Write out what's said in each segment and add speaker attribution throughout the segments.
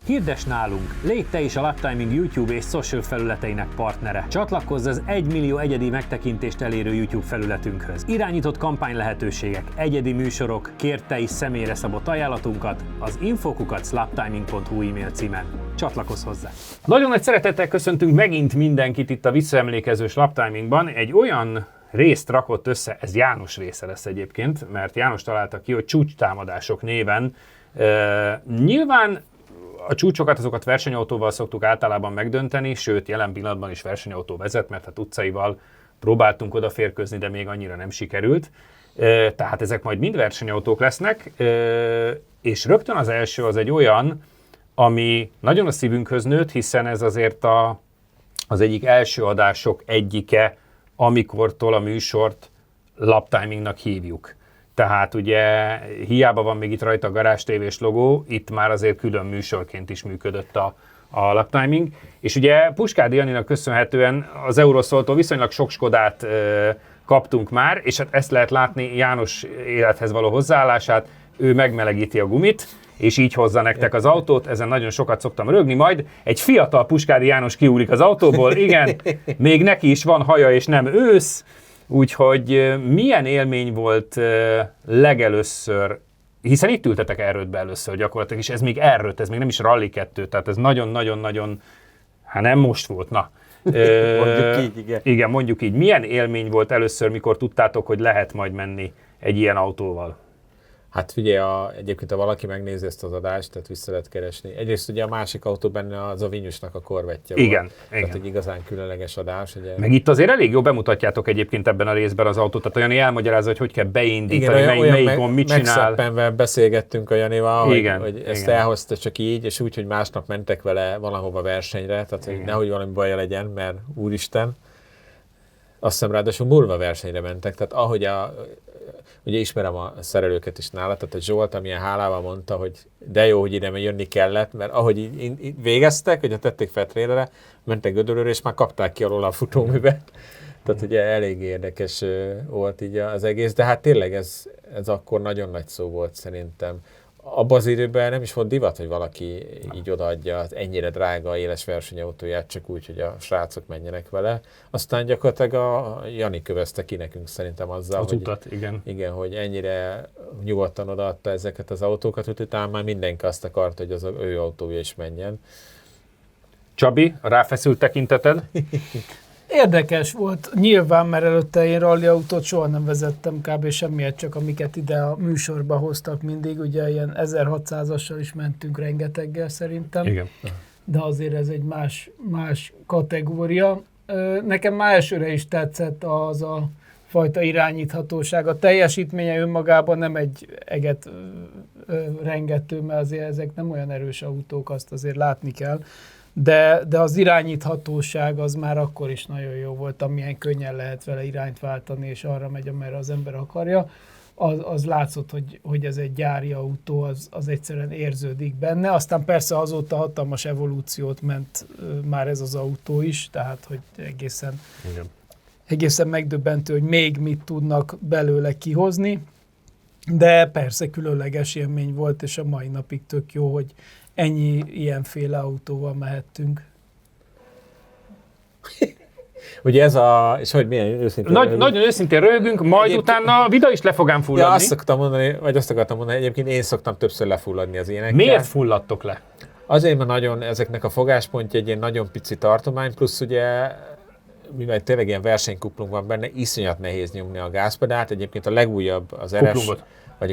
Speaker 1: Hirdess nálunk! Légy te is a Laptiming YouTube és social felületeinek partnere. Csatlakozz az 1 millió egyedi megtekintést elérő YouTube felületünkhöz. Irányított kampány lehetőségek, egyedi műsorok, kérd te is személyre szabott ajánlatunkat az info@laptiming.hu e-mail címen. Csatlakozz hozzá! Nagyon nagy szeretettel köszöntünk megint mindenkit itt a visszaemlékezős Laptimingban. Egy olyan részt rakott össze, ez János része lesz egyébként, mert János találta ki, hogy csúcstámadások néven. Nyilván a csúcsokat, azokat versenyautóval szoktuk általában megdönteni, sőt, jelen pillanatban is versenyautó vezet, mert hát utcaival próbáltunk odaférkőzni, de még annyira nem sikerült. Tehát ezek majd mind versenyautók lesznek, és rögtön az első az egy olyan, ami nagyon a szívünkhöz nőtt, hiszen ez azért az egyik első adások egyike, amikortól a műsort Laptimingnak hívjuk. Tehát ugye hiába van még itt rajta a Garázs TV-s logó, itt már azért külön műsorként is működött a Laptiming. És ugye Puskádi Janinak köszönhetően az Euroszoltól viszonylag sok Skodát kaptunk már, és hát ezt lehet látni János élethez való hozzáállását, ő megmelegíti a gumit, és így hozza nektek az autót, ezen nagyon sokat szoktam rögni, majd egy fiatal Puskádi János kiúlik az autóból, igen, még neki is van haja és nem ősz, úgyhogy milyen élmény volt legelőször, hiszen itt ültetek R5-be először gyakorlatilag, és ez még R5, ez még nem is Rally 2, tehát ez nagyon-nagyon-nagyon, hát nem most volt, na.
Speaker 2: Mondjuk így, igen.
Speaker 1: Igen, mondjuk így. Milyen élmény volt először, mikor tudtátok, hogy lehet majd menni egy ilyen autóval?
Speaker 2: Hát figyelj, egyébként ha valaki megnézi ezt az adást, tehát vissza lehet keresni. Egyrészt ugye a másik autó benne az a Vinyusnak a korvettje
Speaker 1: igen,
Speaker 2: volt.
Speaker 1: igen.
Speaker 2: Tehát egy igazán különleges adás. Ugye.
Speaker 1: Meg itt azért elég jó bemutatjátok egyébként ebben a részben az autót, tehát a Jani elmagyarázza, hogy hogy kell beindítani, melyik gomb mit csinál.
Speaker 2: Megszeppenve beszélgettünk a Janival,
Speaker 1: igen,
Speaker 2: hogy ezt
Speaker 1: igen.
Speaker 2: elhozta csak így, és úgy, hogy másnap mentek vele valahova versenyre, tehát hogy nehogy valami baja legyen, mert úristen. Azt hiszem ráadásul Mulva versenyre mentek, tehát ahogy ugye ismerem a szerelőket is nála, tehát a Zsolt, amilyen hálával mondta, hogy de jó, hogy ide jönni kellett, mert ahogy így végeztek, hogy tették fel trailerre, mentek Gödöllőre, és már kapták ki alól a futóműbe. Tehát ugye elég érdekes volt így az egész, de hát tényleg ez akkor nagyon nagy szó volt szerintem. Abban az időben nem is volt divat, hogy valaki így odaadja az ennyire drága éles versenyautóját, csak úgy, hogy a srácok menjenek vele. Aztán gyakorlatilag a Jani kövezte ki nekünk szerintem azzal,
Speaker 1: az utat, igen.
Speaker 2: Igen, hogy ennyire nyugodtan odaadta ezeket az autókat, hogy utána már mindenki azt akarta, hogy az ő autója is menjen.
Speaker 1: Csabi, a ráfeszült tekinteted?
Speaker 3: Érdekes volt, nyilván, mert előtte én rallyautót soha nem vezettem, kb. Semmiet, csak amiket ide a műsorba hoztak mindig, ugye ilyen 1600-assal is mentünk rengeteggel szerintem,
Speaker 1: Igen.
Speaker 3: De azért ez egy más kategória. Nekem már elsőre is tetszett az a fajta irányíthatóság. A teljesítménye önmagában nem egy eget rengető, mert azért ezek nem olyan erős autók, azt azért látni kell. De az irányíthatóság az már akkor is nagyon jó volt, amilyen könnyen lehet vele irányt váltani, és arra megy, amerre az ember akarja. Az látszott, hogy ez egy gyári autó, az egyszerűen érződik benne. Aztán persze azóta hatalmas evolúciót ment már ez az autó is, tehát hogy egészen megdöbbentő, hogy még mit tudnak belőle kihozni. De persze különleges élmény volt, és a mai napig tök jó, hogy ennyi ilyenféle autóval mehettünk.
Speaker 2: Ugye és hogy milyen őszintén
Speaker 1: Nagyon őszintén röhögünk, majd utána a Vida is le fog ám fulladni.
Speaker 2: Ja, azt akartam mondani, egyébként én szoktam többször lefulladni az ilyenekkel.
Speaker 1: Miért fulladtok le?
Speaker 2: Azért, mert nagyon ezeknek a fogáspontja egy ilyen nagyon pici tartomány, plusz ugye, mivel tényleg ilyen versenykuplung van benne, iszonyat nehéz nyomni a gázpedált. Egyébként a legújabb az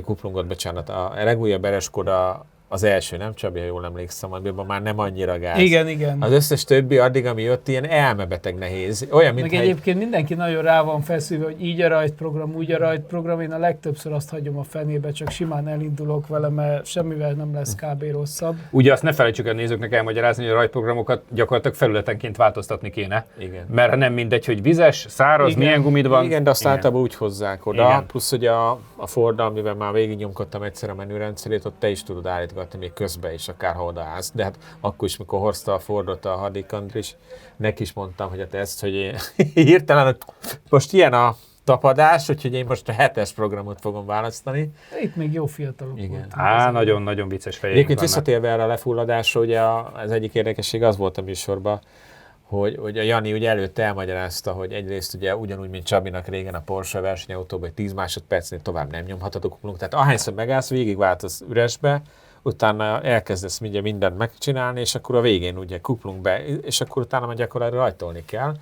Speaker 2: kuplungot, bocsánat, a legújabb RS Skoda az első, nem Csabi, ha jól emlékszem, amiben már nem annyira gáz.
Speaker 3: Igen.
Speaker 2: Az összes többi addig, ami jött, ilyen elmebeteg nehéz. Olyan, mint
Speaker 3: meg egyébként mindenki nagyon rá van feszülve, hogy így a rajtprogram, úgy a rajtprogram. Én a legtöbbször azt hagyom a fenébe, csak simán elindulok vele, mert semmivel nem lesz kb. Rosszabb.
Speaker 1: Ugye azt ne felejtsük a nézőknek elmagyarázni, hogy a rajtprogramokat gyakorlatilag felületenként változtatni kéne.
Speaker 2: Igen.
Speaker 1: Mert nem mindegy, hogy vizes, száraz, igen, milyen gumid van.
Speaker 2: Igen, de azt általában úgy hozzák oda. Igen. Plusz ugye a Forddal, amivel már végignyomkodtam egyszer a menürendszerét, ott te is tudod állítgatni még közben is, akár ha odaállsz. De hát akkor is, mikor hozta a Fordot a Hadik Andris, neki is mondtam, hogy hát ezt, hogy én hirtelen, most ilyen tapadás, úgyhogy én most a 7-es programot fogom választani.
Speaker 3: Itt még jó fiatalok
Speaker 2: Igen.
Speaker 3: voltunk.
Speaker 1: Nagyon-nagyon vicces fejek.
Speaker 2: Egyébként visszatérve erre a lefulladásra, ugye az egyik érdekesség az volt a műsorban, hogy a Jani ugye előtte elmagyarázta, hogy egyrészt ugye ugyanúgy, mint Csabinak régen a Porsche versenyautóban, hogy 10 másodpercnél tovább nem nyomhatod a kuplung. Tehát ahányszor megállsz, végigváltasz üresbe, utána elkezdesz mindent megcsinálni, és akkor a végén ugye kuplunk be, és akkor utána már gyakorlatilag rajtolni kell.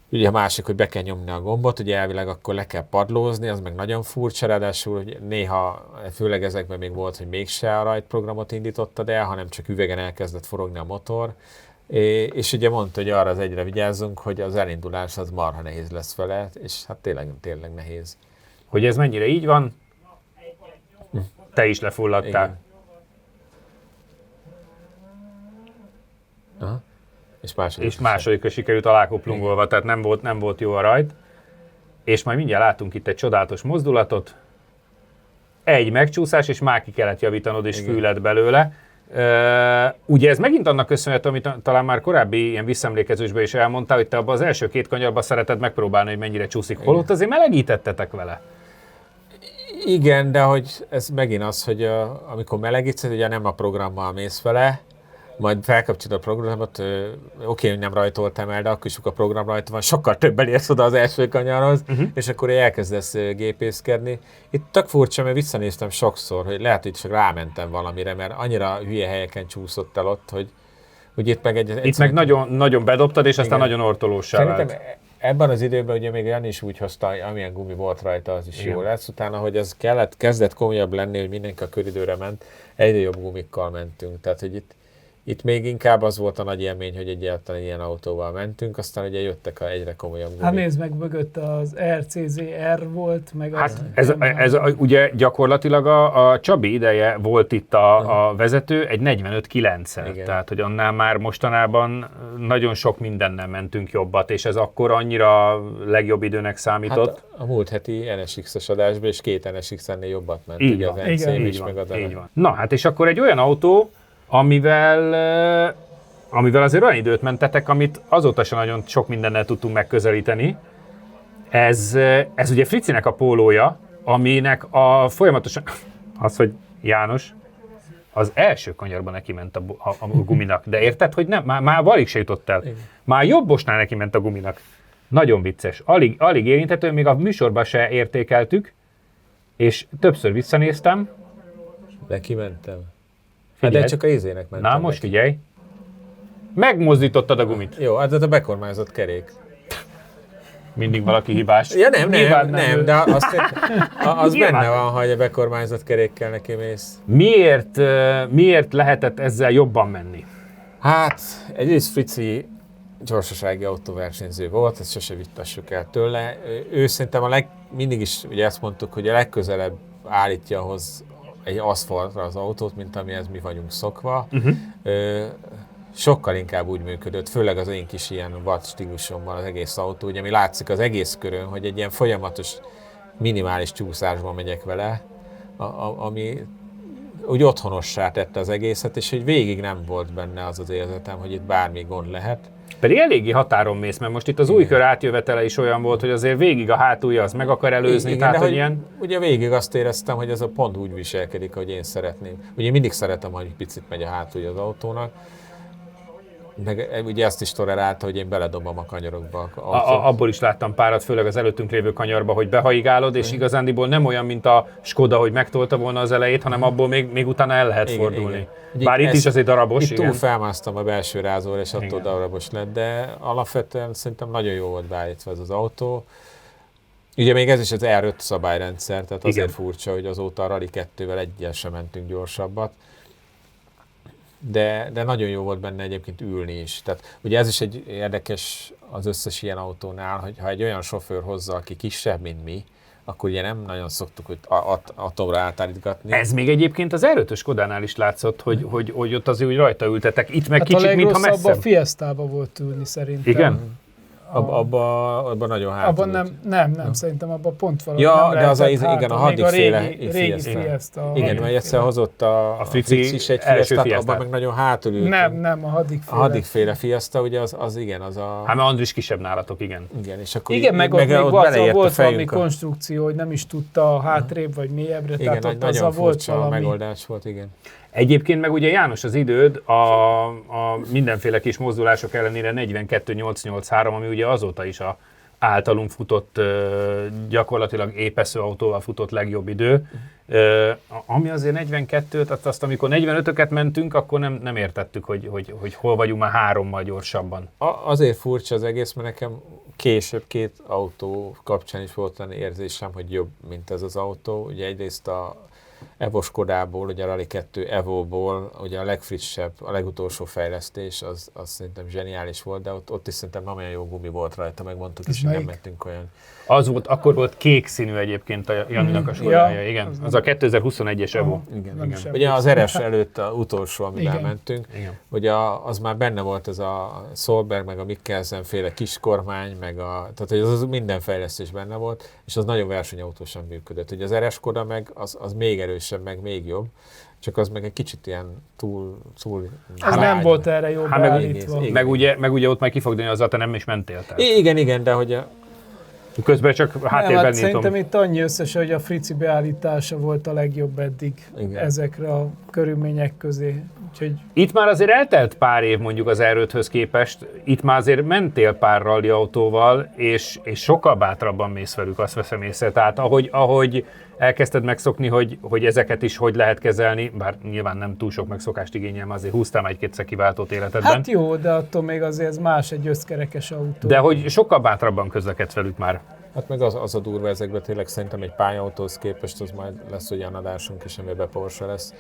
Speaker 2: Ugye a másik, hogy be kell nyomni a gombot, ugye elvileg akkor le kell padlózni, az meg nagyon furcsa, ráadásul hogy néha, főleg ezekben még volt, hogy mégse a rajtprogramot indítottad el, hanem csak üvegen elkezdett forogni a motor. És ugye mondta, hogy arra az egyre vigyázzunk, hogy az elindulás az marha nehéz lesz vele, és hát tényleg nehéz.
Speaker 1: Hogy ez mennyire így van, te is lefulladtál.
Speaker 2: Igen. Aha. És
Speaker 1: másodikra sikerült alákuplungolva, tehát nem volt jó a rajt. És majd mindjárt látunk itt egy csodálatos mozdulatot. Egy megcsúszás, és már ki kellett javítanod, és fű lett belőle. Ugye ez megint annak köszönhető, amit talán már korábbi ilyen visszaemlékezésben is elmondtál, hogy te abban az első 2 kanyarban szereted megpróbálni, hogy mennyire csúszik. Holott azért melegítettetek vele.
Speaker 2: Igen, de hogy ez megint az, hogy amikor melegítsz, ugye nem a programmal mész vele, majd felkapcsolod a programot, oké, hogy nem rajtoltam el, de akkor is a program rajta van, sokkal többen érsz oda az első kanyarhoz, és akkor elkezdesz gépészkedni. Itt tök furcsa, mert visszanéztem sokszor, hogy lehet, hogy csak rámentem valamire, mert annyira hülye helyeken csúszott el ott, hogy itt meg
Speaker 1: Itt meg nagyon, nagyon bedobtad, és aztán nagyon ortolóssá vált.
Speaker 2: Szerintem ebben az időben ugye még Jani is úgy hozta, amilyen gumi volt rajta, az is jó lesz. Utána, hogy ez kezdett komolyabb lenni, hogy mindenki a köridőre ment, egyre jobb gumikkal mentünk. Tehát, hogy itt még inkább az volt a nagy élmény, hogy egyáltalán ilyen autóval mentünk, aztán ugye jöttek egyre komolyabb gumik.
Speaker 3: Hát nézd meg, mögött az RCZ-R volt, meg
Speaker 1: hát ez ugye gyakorlatilag a Csabi ideje volt itt a vezető, egy 45-9-el, tehát hogy annál már mostanában nagyon sok mindennel mentünk jobbat, és ez akkor annyira legjobb időnek számított.
Speaker 2: Hát a múlt heti NSX-es adásban, és 2 NSX-ennél jobbat ment,
Speaker 1: így
Speaker 2: ugye
Speaker 1: van,
Speaker 2: az NCM
Speaker 1: így
Speaker 2: is,
Speaker 1: van,
Speaker 2: meg a
Speaker 1: így van. Na hát és akkor egy olyan autó, amivel azért olyan időt mentetek, amit azóta sem nagyon sok mindennel tudtunk megközelíteni. Ez ugye Fricinek a pólója, aminek a folyamatosan, az, hogy János, az első kanyarban neki ment a guminak, de érted, hogy nem, már alig se jutott el. Már jobbosnál neki ment a guminak. Nagyon vicces. Alig érinthető, még a műsorban se értékeltük, és többször visszanéztem.
Speaker 2: De kimentem. De csak a izének mentem.
Speaker 1: Na, most figyelj. Megmozdítottad a gumit.
Speaker 2: Jó, hát a bekormányzott kerék.
Speaker 1: Mindig valaki hibás.
Speaker 2: Ja nem, de az
Speaker 1: Nyilván.
Speaker 2: benne van, hogy a bekormányzott kerékkel neki mész.
Speaker 1: Miért lehetett ezzel jobban menni?
Speaker 2: Hát, egyrészt Frici gyorsasági autóversenyző volt, ezt sose vittassuk el tőle. Ő szerintem mindig is ugye ezt mondtuk, hogy a legközelebb állítja ahhoz egy aszfaltra az autót, mint amihez mi vagyunk szokva. Sokkal inkább úgy működött, főleg az én kis ilyen watt stílusommal az egész autó, ugye mi látszik az egész körön, hogy egy ilyen folyamatos, minimális csúszásban megyek vele, ami úgy otthonossá tette az egészet, és hogy végig nem volt benne az érzetem, hogy itt bármi gond lehet.
Speaker 1: Pedig eléggé határon mész, mert most itt az új kör átjövetele is olyan volt, hogy azért végig a hátulja az meg akar előzni,
Speaker 2: igen,
Speaker 1: tehát hogy
Speaker 2: ilyen... Ugye végig azt éreztem, hogy ez a pont úgy viselkedik, hogy én szeretném. Ugye mindig szeretem, hogy picit megy a hátulja az autónak, meg ugye ezt is tolerálta, hogy én beledobom a kanyarokba.
Speaker 1: Abból is láttam párat, főleg az előttünk lévő kanyarba, hogy behaigálod, és igazándiból nem olyan, mint a Skoda, hogy megtolta volna az elejét, hanem abból még utána el lehet fordulni. Igen. Bár itt is azért darabos.
Speaker 2: Itt túl felmásztam a belső rázóra, és attól darabos lett, de alapvetően szerintem nagyon jó volt beállítva ez az autó. Ugye még ez is az R5 szabályrendszer, tehát azért furcsa, hogy azóta a Rally 2-vel egyel sem mentünk gyorsabbat. De nagyon jó volt benne egyébként ülni is. Tehát ugye ez is egy érdekes az összes ilyen autónál, hogy ha egy olyan sofőr hozza, aki kisebb, mint mi, akkor ugye nem nagyon szoktuk hogy atomra átállítgatni.
Speaker 1: Ez még egyébként az R5-ös Skodánál is látszott, hogy ott azért úgy rajta ültetek. Itt meg hát kicsit, mintha messzebb.
Speaker 3: A Fiestába volt ülni szerintem.
Speaker 1: Igen?
Speaker 2: Abban nagyon hátul.
Speaker 3: Abban nem, szerintem abban pont valahogy
Speaker 2: ja,
Speaker 3: nem
Speaker 2: de az
Speaker 3: lehetett
Speaker 2: igen, a hadikféle
Speaker 3: régi Fiesta.
Speaker 2: Igen, mert egyszer hozott a Fritz is egy Fiestát, abban meg nagyon hátul ültünk.
Speaker 3: Nem, a hadikféle.
Speaker 2: A hadikféle Fiesta, ugye az igen, az a...
Speaker 1: Hát mert Andris kisebb nálatok, igen.
Speaker 2: Igen, és akkor
Speaker 3: igen, meg ott még volt valami
Speaker 2: a...
Speaker 3: konstrukció, hogy nem is tudta hátrébb vagy mélyebbre,
Speaker 2: igen,
Speaker 3: tehát ott
Speaker 2: nagyon
Speaker 3: volt
Speaker 2: furcsa
Speaker 3: valami...
Speaker 2: megoldás volt, igen.
Speaker 1: Egyébként meg ugye János az időd a mindenféle kis mozdulások ellenére 42.883, ami ugye azóta is a általunk futott, gyakorlatilag épesző autóval futott legjobb idő. Ami azért 42, tehát azt amikor 45-öket mentünk, akkor nem értettük, hogy hol vagyunk már 3-mal gyorsabban.
Speaker 2: Azért furcsa az egész, mert nekem később 2 autó kapcsán is volt olyan érzésem, hogy jobb, mint ez az autó. Ugye egyrészt a Evo Skodából, ugye a Rally 2 Evo-ból, ugye a legfrissebb, a legutolsó fejlesztés, az szerintem zseniális volt, de ott is szerintem nem olyan jó gumi volt rajta, megmondtuk is, hogy nem mentünk olyan.
Speaker 1: Akkor volt kék színű egyébként a Janinak a Skodája, igen. Az a 2021-es Evo.
Speaker 2: Igen. Ugye az RS előtt az utolsó, amivel mentünk, ugye az már benne volt ez a Solberg, meg a Mikkelsen féle kiskormány, tehát hogy az minden fejlesztés benne volt, és az nagyon versenyautósan működött. Ugye az RS Skoda meg az még erősebb, meg még jobb, csak az meg egy kicsit ilyen túl
Speaker 3: az nem volt erre jó beállítva.
Speaker 1: Meg ugye ott majd ki fog dőlni azzal, te nem is mentél.
Speaker 2: Igen, de hogy
Speaker 1: közben csak háttérben nyitom.
Speaker 3: Szerintem itt annyi összes, hogy a Frici beállítása volt a legjobb eddig ezekre a körülmények közé. Úgyhogy... Itt
Speaker 1: már azért eltelt pár év mondjuk az R5-höz képest, itt már azért mentél pár rally autóval, és sokkal bátrabban mész velük, azt veszem észre. Tehát ahogy elkezdted megszokni, hogy ezeket is hogy lehet kezelni, bár nyilván nem túl sok megszokást igényel, mert azért húztál már egy-kétszer kiváltott életedben.
Speaker 3: Hát jó, de attól még azért ez más egy összkerekes autó.
Speaker 1: De hogy sokkal bátrabban közlekedsz velük már.
Speaker 2: Hát meg az a durva ezekben tényleg szerintem egy pályautóhoz képest, az majd lesz olyan adásunk is, amiben Porsche lesz,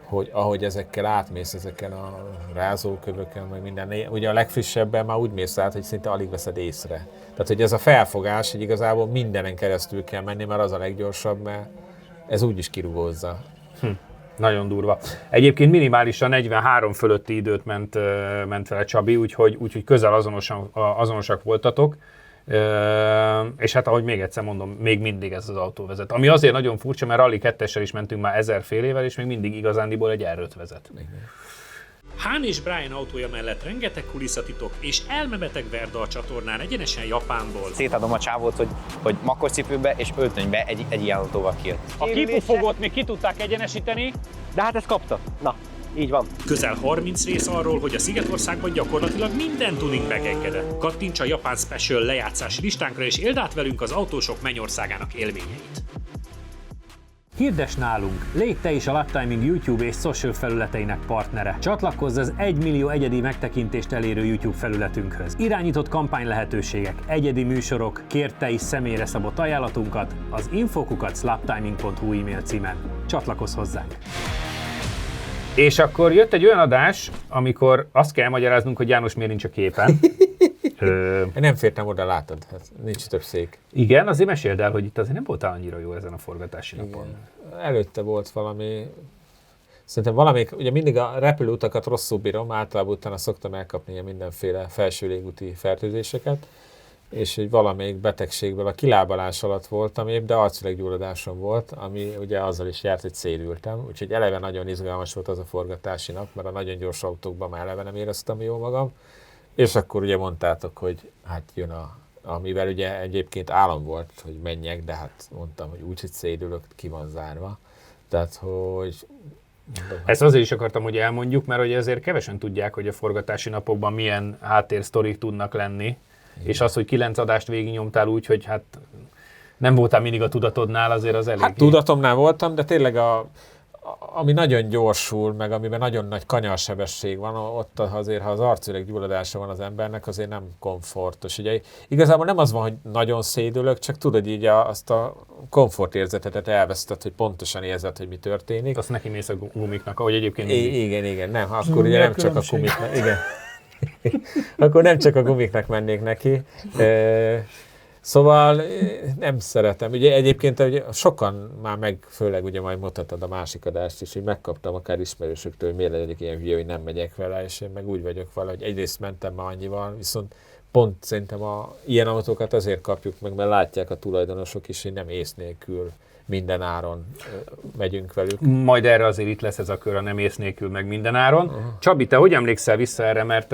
Speaker 2: hogy ahogy ezekkel átmész, ezeken a rázókövöken, meg minden, ugye a legfrissebben már úgy mész át, hogy szinte alig veszed észre. Tehát, hogy ez a felfogás, hogy igazából mindenen keresztül kell menni, mert az a leggyorsabb, mert ez úgyis kirugózza.
Speaker 1: Nagyon durva. Egyébként minimálisan 43 fölötti időt ment vele Csabi, úgyhogy közel azonosak voltatok. És hát ahogy még egyszer mondom, még mindig ez az autó vezet. Ami azért nagyon furcsa, mert Rally 2-essel is mentünk már 1000 fél évvel, és még mindig igazándiból egy R5 vezet.
Speaker 4: Han és Brian autója mellett rengeteg kulisszatitok és elmebeteg Verda a csatornán egyenesen Japánból.
Speaker 5: Szétadom a csávót, hogy makkorcipőbe és öltönybe egy ilyen autóval kijött.
Speaker 1: A kipufogót még ki tudták egyenesíteni,
Speaker 5: de hát ezt kapta. Na, így van.
Speaker 4: Közel 30 rész arról, hogy a Szigetországban gyakorlatilag minden tuning megengedett. Kattints a Japán Special lejátszási listánkra és éld át velünk az autósok mennyországának élményeit.
Speaker 1: Hirdess nálunk! Légy te is a Lap Timing YouTube és social felületeinek partnere. Csatlakozz az 1 millió egyedi megtekintést elérő YouTube felületünkhöz. Irányított kampány lehetőségek, egyedi műsorok, kérd te is személyre szabott ajánlatunkat az info@laptiming.hu e-mail címen. Csatlakozz hozzánk! És akkor jött egy olyan adás, amikor azt kell magyaráznunk, hogy János miért nincs a képen.
Speaker 2: Nem fértem oda, látod, hát nincs több szék.
Speaker 1: Igen, azért meséld el, hogy itt azért nem voltál annyira jó ezen a forgatási napon.
Speaker 2: Előtte volt valami, szerintem valamelyik, ugye mindig a repülőutakat rosszul bírom, általában utána szoktam elkapni ilyen mindenféle felső légúti fertőzéseket, és egy valamelyik betegségből a kilábalás alatt voltam épp, de arcüreggyulladásom volt, ami ugye azzal is járt, hogy szédültem, úgyhogy eleve nagyon izgalmas volt az a forgatási nap, mert a nagyon gyors autókban már eleve nem éreztem jól magam, és akkor ugye mondtátok, hogy hát jön amivel ugye egyébként álom volt, hogy menjek, de hát mondtam, hogy úgy, hogy szédülök, ki van zárva. Tehát, hogy...
Speaker 1: Ezt azért is akartam, hogy elmondjuk, mert hogy ezért kevesen tudják, hogy a forgatási napokban milyen háttérsztorik tudnak lenni, igen. És az, hogy 9 adást végignyomtál úgy, hogy hát nem voltál mindig a tudatodnál, azért az elég.
Speaker 2: Hát tudatomnál voltam, de tényleg ami nagyon gyorsul, meg amiben nagyon nagy kanyarsebesség van, ott azért, ha az arcüreggyulladása van az embernek, azért nem komfortos. Ugye igazából nem az van, hogy nagyon szédülök, csak tudod így azt a komfortérzetet elveszted, hogy pontosan érzed, hogy mi történik.
Speaker 1: Azt neki mész a gumiknak, ahogy egyébként
Speaker 2: Igen, nem, akkor ugye nem csak a gumiknak, igen. Akkor nem csak a gumiknak mennék neki. Szóval nem szeretem. Ugye egyébként ugye sokan már főleg ugye majd mutattad a másik adást is, hogy megkaptam akár ismerősöktől, hogy miért legyek ilyen hülye, hogy nem megyek vele, és én meg úgy vagyok vele, hogy egyrészt mentem már annyival, viszont pont szerintem ilyen autókat azért kapjuk meg, mert látják a tulajdonosok is, hogy nem ész nélkül minden áron megyünk velük.
Speaker 1: Majd erre azért itt lesz ez a kör, a nem ész nélkül meg minden áron. Csabi, te hogy emlékszel vissza erre, mert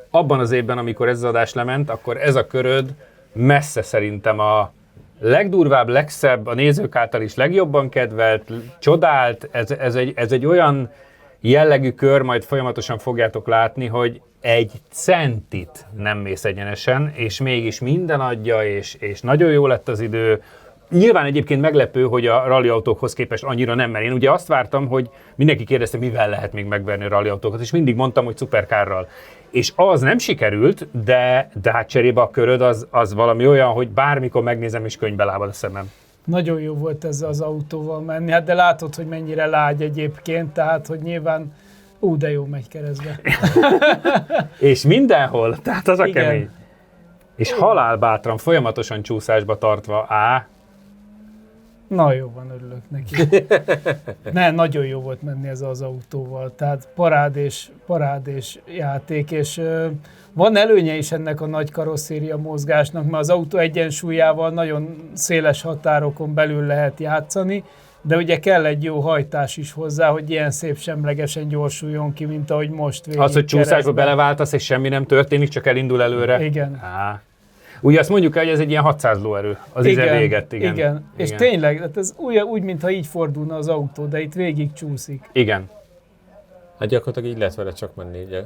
Speaker 1: abban az évben, amikor ez az adás lement, akkor ez a köröd messze szerintem a legdurvább, legszebb, a nézők által is legjobban kedvelt, csodált, ez egy olyan jellegű kör, majd folyamatosan fogjátok látni, hogy egy centit nem mész egyenesen, és mégis minden adja, és nagyon jó lett az idő. Nyilván egyébként meglepő, hogy a rallyautókhoz képest annyira nem, mert én ugye azt vártam, hogy mindenki kérdezte, mivel lehet még megverni a rallyautókat, és mindig mondtam, hogy szuperkárral. És az nem sikerült, de hát cserébe a köröd az valami olyan, hogy bármikor megnézem, és könyvbe lábad a szemem.
Speaker 3: Nagyon jó volt ezzel az autóval menni, hát de látod, hogy mennyire lágy egyébként, tehát hogy nyilván de jó megy keresztbe.
Speaker 1: És mindenhol, tehát az a
Speaker 3: Igen.
Speaker 1: kemény. És halálbátran, folyamatosan csúszásba tartva
Speaker 3: Na jó van, örülök neki. Nagyon jó volt menni ez az autóval, tehát parádés játék, és van előnye is ennek a nagy karosszéria mozgásnak, mert az autó egyensúlyával nagyon széles határokon belül lehet játszani, de ugye kell egy jó hajtás is hozzá, hogy ilyen szép semlegesen gyorsuljon ki, mint ahogy most végig
Speaker 1: az, hogy csúszásba
Speaker 3: keresztbe.
Speaker 1: beleváltasz, és semmi nem történik, csak elindul előre.
Speaker 3: Igen.
Speaker 1: Ugye azt mondjuk, hogy ez egy ilyen 600 lóerő, az íze véget, igen.
Speaker 3: És tényleg, hát ez úgy, mintha így fordulna az autó, de itt végig csúszik.
Speaker 1: Igen.
Speaker 2: Hát gyakorlatilag így lehet vele csak menni. Ugye?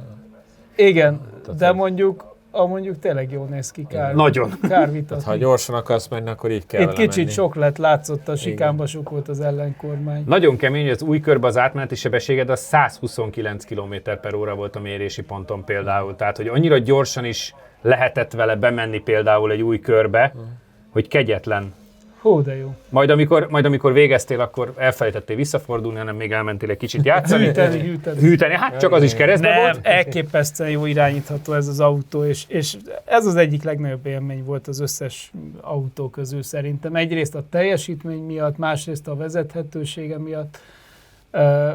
Speaker 3: Igen, de mondjuk tényleg jól néz ki,
Speaker 1: Nagyon.
Speaker 3: Kár vitatni.
Speaker 2: Ha gyorsan akarsz menni, akkor így kell
Speaker 3: Itt
Speaker 2: vele
Speaker 3: kicsit
Speaker 2: menni.
Speaker 3: sok lett, látszott a sikánba, sok volt az ellenkormány.
Speaker 1: Nagyon kemény, hogy az új körbe az átmeneti sebességed az 129 km/h volt a mérési ponton például. Tehát, hogy annyira gyorsan is lehetett vele bemenni például egy új körbe, hogy kegyetlen.
Speaker 3: Hú, de jó.
Speaker 1: Majd amikor végeztél, akkor elfelejtettél visszafordulni, hanem még elmentél egy kicsit játszani. Hűteni. Hát csak az is keresztbe
Speaker 3: Nem,
Speaker 1: volt.
Speaker 3: elképesztően jó irányítható ez az autó, és ez az egyik legnagyobb élmény volt az összes autó közül szerintem. Egyrészt a teljesítmény miatt, másrészt a vezethetősége miatt.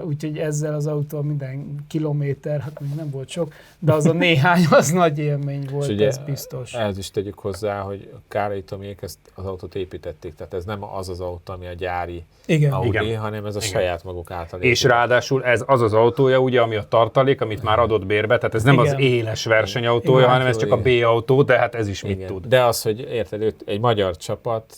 Speaker 3: Úgyhogy ezzel az autóval minden kilométer, hát még nem volt sok, de az a néhány, az nagy élmény volt,
Speaker 2: ugye
Speaker 3: ez biztos.
Speaker 2: Ehhez is tegyük hozzá, hogy Károly Tomiék ezt az autót építették, tehát ez nem az az autó, ami a gyári
Speaker 3: Igen.
Speaker 2: Audi, hanem ez a saját maguk által
Speaker 1: És ráadásul ez az autója, ugye, ami a tartalék, amit már adott bérbe, tehát ez nem az éles versenyautója,
Speaker 2: Igen.
Speaker 1: hanem ez csak a B-autó, de hát ez is mit
Speaker 2: Igen.
Speaker 1: tud.
Speaker 2: De az, hogy érted, egy magyar csapat,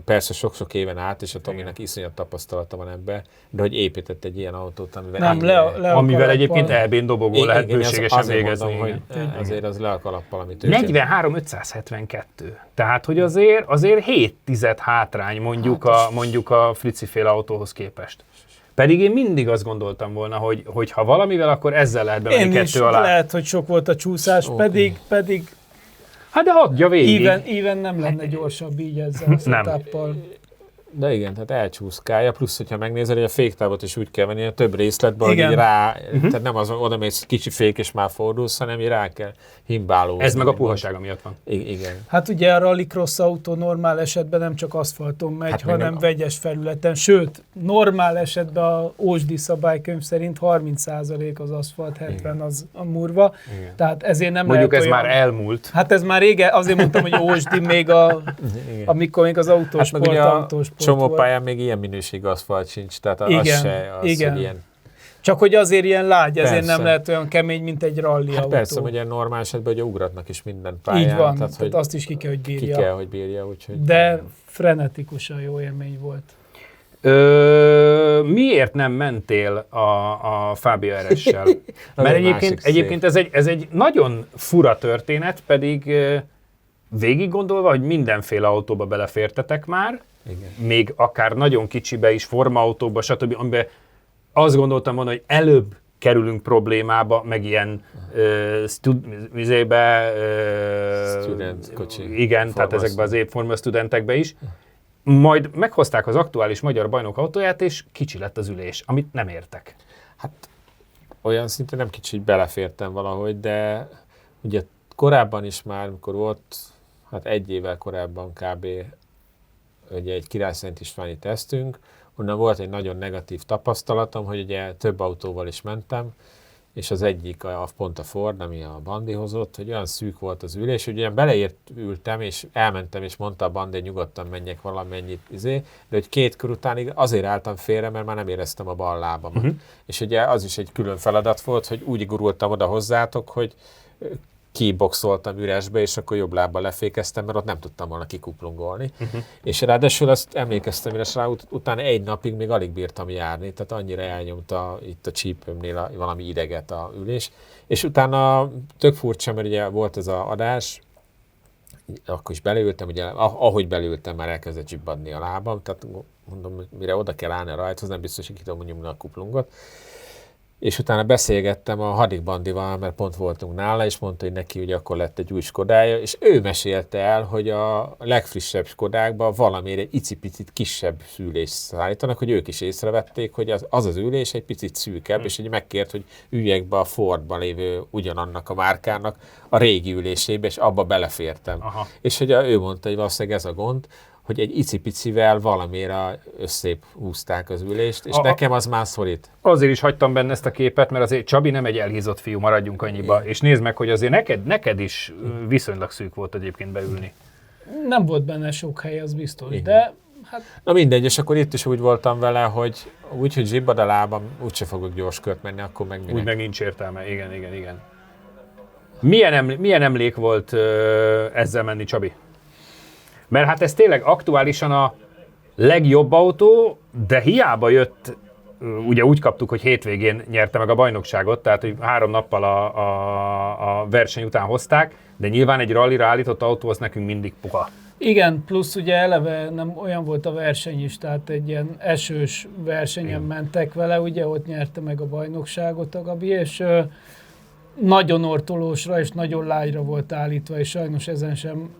Speaker 2: persze sok-sok éven át, és a Tominak iszonyat tapasztalata van ebbe, de hogy épített egy ilyen autót, amivel,
Speaker 3: Nem, le a
Speaker 1: amivel
Speaker 3: kalappal.
Speaker 1: egyébként EB-n dobogó lehet
Speaker 2: igen,
Speaker 1: bőségesen
Speaker 2: azért
Speaker 1: végezni.
Speaker 2: mondom, hogy
Speaker 1: igen.
Speaker 2: azért az le a kalappal, amit ő csinál.
Speaker 1: 43,572. Tehát, hogy azért 7 tized hátrány mondjuk a Frici-féle autóhoz képest. Pedig én mindig azt gondoltam volna, hogy ha valamivel, akkor ezzel lehet bemenni
Speaker 3: Én is,
Speaker 1: kettő alá.
Speaker 3: lehet, hogy sok volt a csúszás, pedig
Speaker 1: Hát de adja végig.
Speaker 3: Even nem lenne gyorsabb így ezzel a setuppal.
Speaker 2: De igen, tehát elcsúszkálja, plusz, hogyha megnézed, hogy a féktávot is úgy kell venni, a több részletben, hogy
Speaker 3: Igen.
Speaker 2: így tehát nem az, oda mész kicsi fék és már fordulsz, hanem így rá kell himbálózni.
Speaker 1: Ez meg a puhasága miatt van.
Speaker 2: Igen.
Speaker 3: Hát ugye a rallycross autó normál esetben nem csak aszfalton megy,
Speaker 2: Hát
Speaker 3: hanem vegyes felületen. Sőt, normál esetben a ósdi szabálykönyv szerint 30% az aszfalt, 70 az a murva.
Speaker 1: Igen.
Speaker 3: Tehát ezért nem
Speaker 1: Mondjuk
Speaker 3: lehet
Speaker 1: ez
Speaker 3: olyan...
Speaker 1: már elmúlt.
Speaker 3: Hát ez már régen, azért mondtam, hogy ósdi még amikor még az autósport,
Speaker 2: Hát meg ugye a
Speaker 3: autósport
Speaker 2: csomó
Speaker 3: volt.
Speaker 2: pályán még ilyen minőségű aszfalt sincs, tehát az
Speaker 3: Igen,
Speaker 2: se az,
Speaker 3: igen.
Speaker 2: hogy ilyen...
Speaker 3: Csak hogy azért ilyen lágy, ezért
Speaker 2: Persze.
Speaker 3: nem lehet olyan kemény, mint egy rally
Speaker 2: Hát
Speaker 3: autó.
Speaker 2: persze, hogy ilyen normál esetben ugye ugratnak is minden pályán.
Speaker 3: Így van,
Speaker 2: tehát, hogy
Speaker 3: azt is ki kell, hogy
Speaker 2: ki
Speaker 3: bírja.
Speaker 2: kell, hogy bírja, úgyhogy...
Speaker 3: De frenetikusan jó élmény volt.
Speaker 1: Miért nem mentél a Fabia RS-sel? Mert
Speaker 2: egy másik
Speaker 1: egyébként ez egy nagyon fura történet, pedig végig gondolva, hogy mindenféle autóba belefértetek már,
Speaker 2: Igen.
Speaker 1: még akár nagyon kicsibe is, formaautóba, stb., amiben azt gondoltam volna, hogy előbb kerülünk problémába, meg ilyen
Speaker 2: Student kocsi.
Speaker 1: igen, tehát ezekben az Forma Studentekbe is. Majd meghozták az aktuális magyar bajnok autóját, és kicsi lett az ülés, amit nem értek.
Speaker 2: Hát olyan szinten nem kicsit belefértem valahogy, de ugye korábban is már, amikor volt, hát egy évvel korábban kb. Ugye egy Király Szent Istváni tesztünk, onnan volt egy nagyon negatív tapasztalatom, hogy ugye több autóval is mentem, és az egyik pont a Ford, ami a Bandi hozott, hogy olyan szűk volt az ülés, hogy ugye ültem, és elmentem, és mondta a Bandi, hogy nyugodtan menjek valamennyit, de hogy 2 kör után azért álltam félre, mert már nem éreztem a bal lábamat. És ugye az is egy külön feladat volt, hogy úgy gurultam oda hozzátok, hogy kiboxoltam üresbe, és akkor jobb lábbal lefékeztem, mert ott nem tudtam volna kikuplungolni. És ráadásul azt emlékeztem, hogy rá utána 1 napig még alig bírtam járni, tehát annyira elnyomta itt a csípőmnél valami ideget a ülés. És utána tök furcsa, mert ugye volt ez az adás, akkor is beleültem, ugye ahogy beleültem, már elkezdett zsibbadni a lábam, tehát mondom, mire oda kell állni a rajthoz, nem biztos, hogy ki tudom nyomni a kuplungot. És utána beszélgettem a Hadik Bandival, mert pont voltunk nála, és mondta, hogy neki ugye akkor lett egy új Skodája, és ő mesélte el, hogy a legfrissebb Skodákban valamire egy icipicit kisebb ülést szállítanak, hogy ők is észrevették, hogy az ülés egy picit szűkebb, és így megkért, hogy üljek be a Fordban lévő ugyanannak a márkának a régi ülésébe, és abba belefértem. Aha. És hogy ő mondta, hogy valószínűleg ez a gond, hogy egy icipicivel valamire összép húzták az ülést, és nekem az már szorít.
Speaker 6: Azért is hagytam benne ezt a képet, mert azért Csabi nem egy elhízott fiú, maradjunk annyiba. És nézd meg, hogy azért neked is viszonylag szűk volt egyébként beülni.
Speaker 3: Nem volt benne sok hely, az biztos, de hát...
Speaker 2: Na mindegy, és akkor itt is úgy voltam vele, hogy úgy, hogy zsibbad a lábam, úgyse fogok gyors kört menni, akkor meg minek.
Speaker 6: Úgy meg nincs értelme, igen. Milyen emlék volt ezzel menni, Csabi? Mert hát ez tényleg aktuálisan a legjobb autó, de hiába jött, ugye úgy kaptuk, hogy hétvégén nyerte meg a bajnokságot, tehát hogy 3 nappal a verseny után hozták, de nyilván egy rallira állított autó az nekünk mindig puha.
Speaker 3: Igen, plusz ugye eleve nem olyan volt a verseny is, tehát egy ilyen esős versenyen mentek vele, ugye ott nyerte meg a bajnokságot a Gabi, és nagyon ortolósra és nagyon lágyra volt állítva, és sajnos ezen sem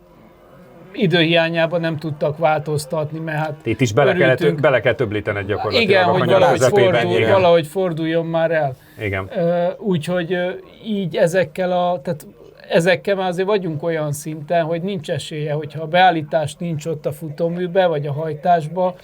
Speaker 3: időhiányában nem tudtak változtatni, mert hát
Speaker 6: itt is bele kell töblítened gyakorlatilag.
Speaker 3: Igen, hogy valahogy forduljon már el.
Speaker 6: Igen.
Speaker 3: Úgyhogy így ezekkel már azért vagyunk olyan szinten, hogy nincs esélye, hogyha a beállítás nincs ott a futóműbe, vagy a hajtásba,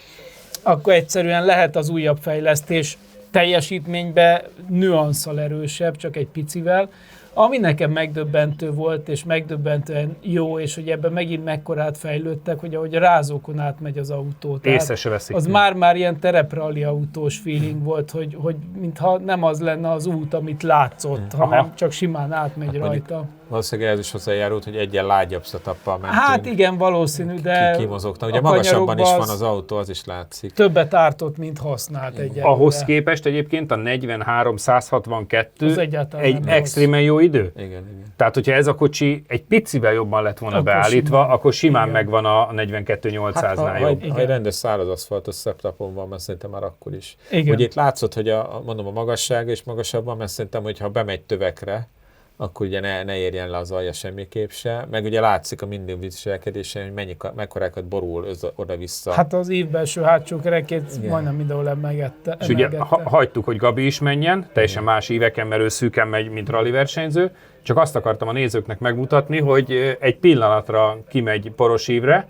Speaker 3: akkor egyszerűen lehet az újabb fejlesztés teljesítménybe nüanszal erősebb, csak egy picivel. Ami nekem megdöbbentő volt, és megdöbbentően jó, és hogy ebben megint mekkorát fejlődtek, hogy ahogy a rázókon átmegy az autó.
Speaker 6: Észre se veszik.
Speaker 3: Az már ilyen terepralli autós feeling volt, hogy mintha nem az lenne az út, amit látszott, hanem csak simán átmegy rajta.
Speaker 2: Valószínűleg ez is hozzájárult, hogy egyen lágyabb setuppal mentünk.
Speaker 3: Hát igen, valószínű, de
Speaker 2: kimozogtam. Ugye magasabban is van az autó, az is látszik.
Speaker 3: Többet ártott, mint használt egyelőre.
Speaker 6: Ahhoz képest egyébként a 43-162 egy extrémen jó idő.
Speaker 2: Igen.
Speaker 6: Tehát, hogyha ez a kocsi egy picivel jobban lett volna akkor beállítva, simán. Akkor simán megvan a 42-800-nál jobb.
Speaker 2: Ha egy rendes száraz aszfaltos szeptapon van, mert szerintem már akkor is.
Speaker 3: Igen.
Speaker 2: Hogy itt látszott, hogy a magassága és magasabban, mert szerintem, hogyha bemegy tövekre, akkor ugye ne érjen le az alja semmiképp se. Meg ugye látszik a minden viselkedésen, hogy mekkorákat borul oda-vissza.
Speaker 3: Hát az ívbelső hátsó kerekét majdnem mindenhol emegette.
Speaker 6: És ugye hagytuk, hogy Gabi is menjen, teljesen más íveken, mert ő szűken megy, mint rally versenyző. Csak azt akartam a nézőknek megmutatni, hogy egy pillanatra kimegy poros ívre,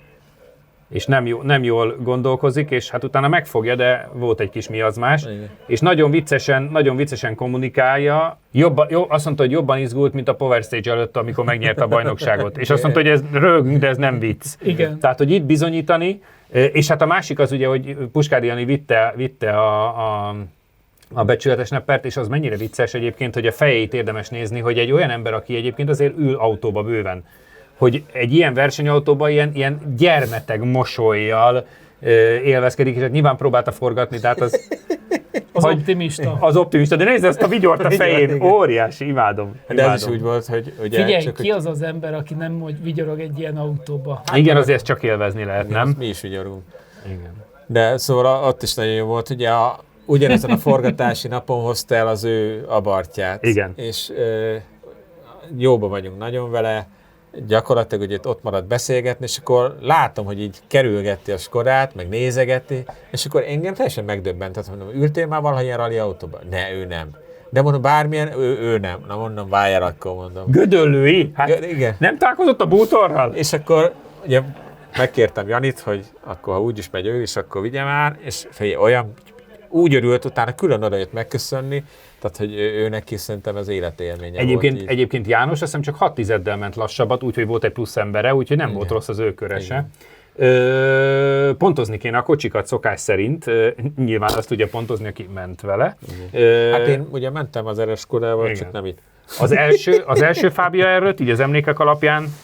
Speaker 6: és nem jól gondolkozik, és hát utána megfogja, de volt egy kis miazmás, és nagyon viccesen kommunikálja. Azt mondta, hogy jobban izgult, mint a Power Stage előtt, amikor megnyerte a bajnokságot. És azt mondta, hogy ez rögünk, de ez nem vicc.
Speaker 3: Igen.
Speaker 6: Tehát, hogy itt bizonyítani, és hát a másik az ugye, hogy Puskádi Jani vitte a becsületes neppert, és az mennyire vicces egyébként, hogy a fejét érdemes nézni, hogy egy olyan ember, aki egyébként azért ül autóba bőven, hogy egy ilyen versenyautóban ilyen gyermeteg mosollyal élvezkedik, és hát nyilván próbálta forgatni, tehát az...
Speaker 3: optimista.
Speaker 6: Az optimista, de nézd ezt a vigyort a fején, óriási, imádom.
Speaker 2: De ez is úgy volt, hogy... Ugye,
Speaker 3: figyelj, ki az az ember, aki nem vigyorog egy ilyen autóba?
Speaker 6: Hát igen, azért csak élvezni lehet,
Speaker 2: igen,
Speaker 6: nem?
Speaker 2: Mi is vigyorgunk.
Speaker 6: Igen.
Speaker 2: De szóval ott is nagyon jó volt, ugye ugyanezen a forgatási napon hozta el az ő abartját.
Speaker 6: Igen.
Speaker 2: És jóba vagyunk nagyon vele, gyakorlatilag ugye ott maradt beszélgetni, és akkor látom, hogy így kerülgeti a Skodát, meg nézegeti, és akkor engem teljesen megdöbbentett, mondom, ültél már valaha ilyen rally autóban? Ne, ő nem. De mondom, bármilyen, ő nem. Na mondom, várjál, akkor mondom.
Speaker 6: Gödöllői? Hát
Speaker 2: igen.
Speaker 6: Nem találkozott a bútorral?
Speaker 2: És akkor ugye megkértem Janit, hogy akkor ha úgyis megy ő is, akkor vigye már, és olyan úgy örült, utána külön odajött megköszönni, tehát hogy ő neki szerintem az életélménye
Speaker 6: Egyébként János azt hiszem csak 6 tizeddel ment lassabbat, úgyhogy volt egy plusz embere, úgyhogy nem volt rossz az ő köre se. Pontozni kéne a kocsikat szokás szerint, nyilván azt tudja pontozni, aki ment vele.
Speaker 2: Hát én ugye mentem az RS Skodával, csak nem itt.
Speaker 6: Az első Fabia erőt, így az emlékek alapján,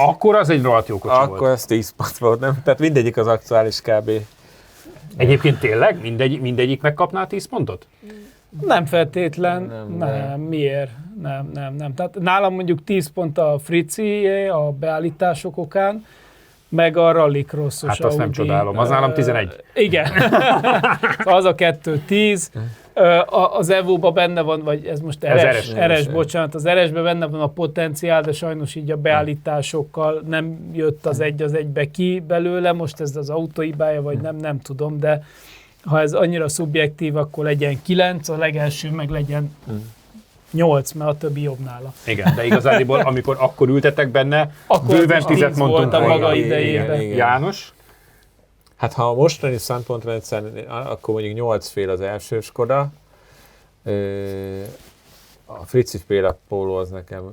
Speaker 6: akkor az egy rohadt jó kocsi volt.
Speaker 2: Akkor az 10 pont volt, nem? Tehát mindegyik az aktuális kb.
Speaker 6: Egyébként tényleg? Mindegyik megkapná 10 pontot?
Speaker 3: Nem feltétlen, nem. Miért? Nem. Tehát nálam mondjuk 10 pont a Frici, a beállítások okán, meg a rallycrossos
Speaker 6: Hát azt nem csodálom, az nálam 11.
Speaker 3: Igen, az a 2-10. Az Evo-ba benne van, vagy ez most RS, bocsánat, az RS-ben benne van a potenciál, de sajnos így a beállításokkal nem jött az egybe ki belőle, most ez az autó hibája, vagy nem tudom, de ha ez annyira szubjektív, akkor legyen 9, a legelső meg legyen 8, mert a többi jobb nála.
Speaker 6: Igen, de igazából amikor akkor ültetek benne, akkor bőven 10-et mondtunk
Speaker 3: a maga idejében.
Speaker 6: János?
Speaker 2: Hát ha a mostani szempontrendszer, akkor mondjuk 8 fél az első Skoda, a Frici féle Polo az nekem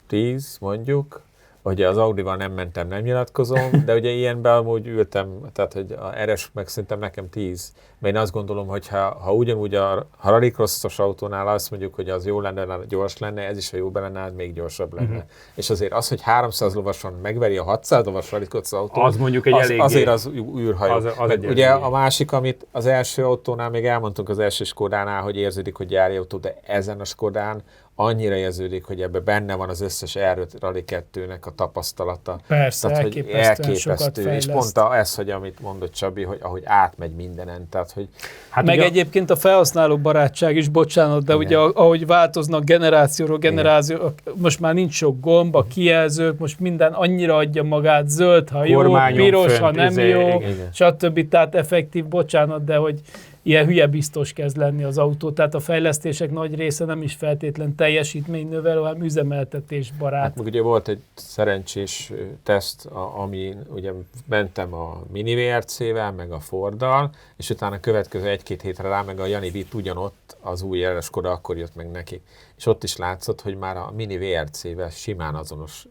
Speaker 2: 10 mondjuk, ugye az Audival nem mentem, nem nyilatkozom, de ugye ilyenben amúgy ültem, tehát hogy a RS meg szerintem nekem 10. Mert én azt gondolom, hogy ha ugyanúgy a rallycrossos autónál azt mondjuk, hogy az jó lenne, gyors lenne, ez is, ha jó lenne, az még gyorsabb lenne. És azért az, hogy 300 lovason megveri a 600 lovas rallycrossos autót,
Speaker 6: az mondjuk egy eléggé...
Speaker 2: Azért az űrhajó. Ugye a másik, amit az első autónál még elmondtunk az első Skodánál, hogy érződik, hogy gyári autó, de ezen a Skodán annyira érződik, hogy ebben benne van az összes R5 Rally 2-nek a tapasztalata.
Speaker 3: Persze,
Speaker 2: tehát,
Speaker 3: elképesztő.
Speaker 2: És pont ez, hogy amit mondott Csabi, hogy ahogy átmegy mindenen. Tehát, hogy
Speaker 3: hát meg egyébként a felhasználó barátság is, bocsánat, de ugye ahogy változnak generációról generáció, most már nincs sok gomb, a kijelzők, most minden annyira adja magát, zöld, ha jó, piros, ha nem jó, stb. Tehát effektív, bocsánat, de hogy ilyen hülye biztos kezd lenni az autó, tehát a fejlesztések nagy része nem is feltétlen teljesítménynövelő, hanem üzemeltetésbarát. Hát
Speaker 2: ugye volt egy szerencsés teszt, ami ugye mentem a Mini VRC-vel, meg a Forddal, és utána a következő 1-2 hétre rá, meg a Jani Vitt ugyanott, az új RS Skoda akkor jött meg neki. És ott is látszott, hogy már a Mini VRC-vel simán azonos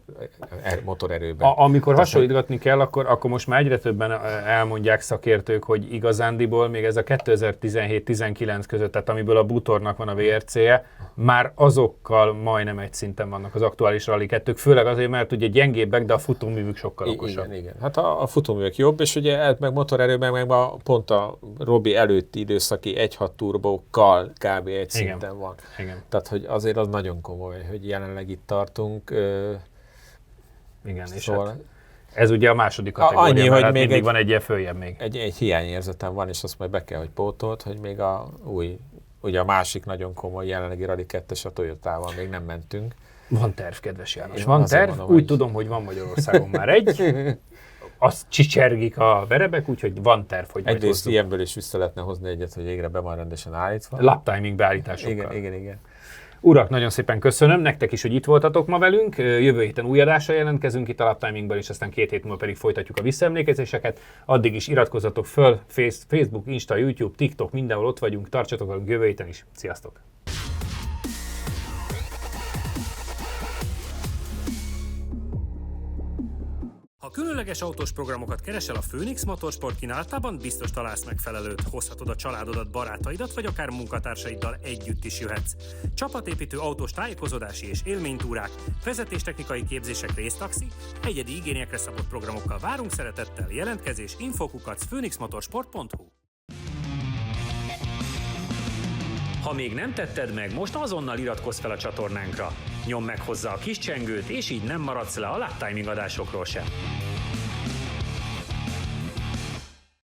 Speaker 2: motorerőben.
Speaker 6: Amikor hasonlítgatni kell, akkor most már egyre többen elmondják szakértők, hogy igazándiból még ez a 2017-19 között, tehát amiből a Butornak van a VRC-je, már azokkal majdnem egy szinten vannak az aktuális Rally 2-k, főleg azért, mert ugye gyengébbek, de a futóművük sokkal okosabb.
Speaker 2: Igen. Hát a futóművek jobb, és ugye meg motorerőben meg pont a Robi előtti időszaki 1.6 turbókkal kb. Egy szinten van.
Speaker 6: Igen.
Speaker 2: Tehát, hogy azért az nagyon komoly, hogy jelenleg itt tartunk.
Speaker 6: Igen, és szóval hát ez ugye a második kategória,
Speaker 2: annyi,
Speaker 6: mert
Speaker 2: hogy
Speaker 6: hát
Speaker 2: még
Speaker 6: mindig van egy ilyen följebb még.
Speaker 2: Egy hiányérzetem van, és azt majd be kell, hogy pótolt, hogy még a új, ugye a másik nagyon komoly jelenlegi Rally 2-es a Toyotával még nem mentünk.
Speaker 6: Van terv, kedves János, van terv. Mondom, úgy tudom, hogy van Magyarországon már egy. Azt csicsergik a verebek, úgyhogy van terv, hogy majd
Speaker 2: egyrészt ilyenből is vissza lehetne hozni egyet, hogy végre be van rendesen állítva.
Speaker 6: Lap timing beállításokkal.
Speaker 2: Igen.
Speaker 6: Urak, nagyon szépen köszönöm nektek is, hogy itt voltatok ma velünk. Jövő héten új adással jelentkezünk itt a Lap Timingban, és aztán 2 hét múlva pedig folytatjuk a visszaemlékezéseket. Addig is iratkozzatok föl, Facebook, Insta, YouTube, TikTok, mindenhol ott vagyunk. Tartsatok a jövő héten is. Sziasztok!
Speaker 4: Ha különleges autós programokat keresel a Phoenix Motorsport kínálatában, biztos találsz megfelelőt. Hozhatod a családodat, barátaidat, vagy akár munkatársaiddal együtt is jöhetsz. Csapatépítő autós tájékozódási és élménytúrák, vezetéstechnikai képzések, résztaxi, egyedi igényekre szabott programokkal várunk szeretettel. Jelentkezés info@phoenixmotorsport.hu. Ha még nem tetted meg, most azonnal iratkozz fel a csatornánkra. Nyomd meg hozzá a kis csengőt, és így nem maradsz le a Lap Timing adásokról sem.